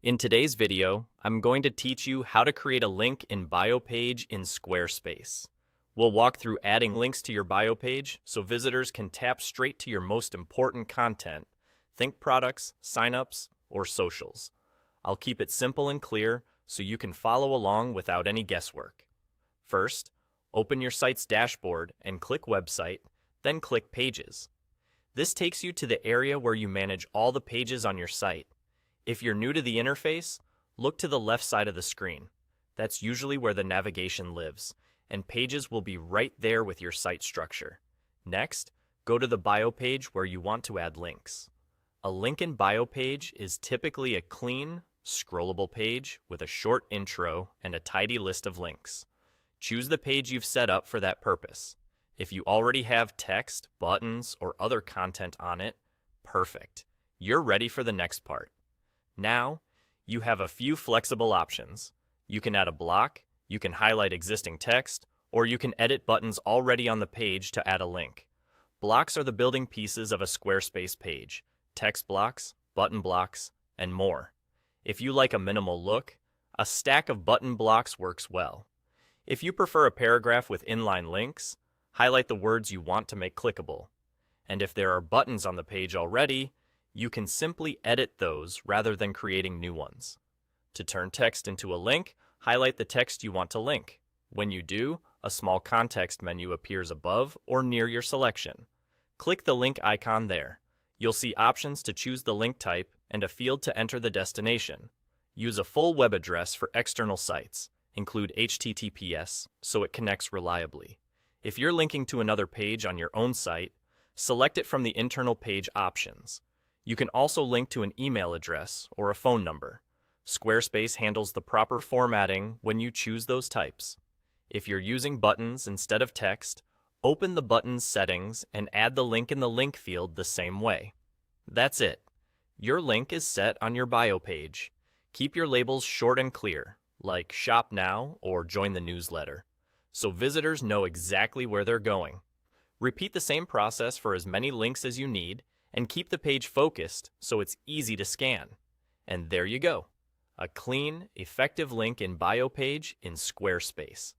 In today's video, I'm going to teach you how to create a link in bio page in Squarespace. We'll walk through adding links to your bio page so visitors can tap straight to your most important content. Think products, signups, or socials. I'll keep it simple and clear so you can follow along without any guesswork. First, open your site's dashboard and click Website, then click Pages. This takes you to the area where you manage all the pages on your site. If you're new to the interface, look to the left side of the screen. That's usually where the navigation lives, and pages will be right there with your site structure. Next, go to the bio page where you want to add links. A link in bio page is typically a clean, scrollable page with a short intro and a tidy list of links. Choose the page you've set up for that purpose. If you already have text, buttons, or other content on it, perfect. You're ready for the next part. Now, you have a few flexible options. You can add a block, you can highlight existing text, or you can edit buttons already on the page to add a link. Blocks are the building pieces of a Squarespace page: text blocks, button blocks, and more. If you like a minimal look, a stack of button blocks works well. If you prefer a paragraph with inline links, highlight the words you want to make clickable. And if there are buttons on the page already, you can simply edit those rather than creating new ones. To turn text into a link, highlight the text you want to link. When you do, a small context menu appears above or near your selection. Click the link icon there. You'll see options to choose the link type and a field to enter the destination. Use a full web address for external sites. Include HTTPS so it connects reliably. If you're linking to another page on your own site, select it from the internal page options. You can also link to an email address or a phone number. Squarespace handles the proper formatting when you choose those types. If you're using buttons instead of text, open the buttons settings and add the link in the link field the same way. That's it. Your link is set on your bio page. Keep your labels short and clear, like Shop Now or Join the Newsletter, so visitors know exactly where they're going. Repeat the same process for as many links as you need, and keep the page focused so it's easy to scan. And there you go, a clean, effective link in bio page in Squarespace.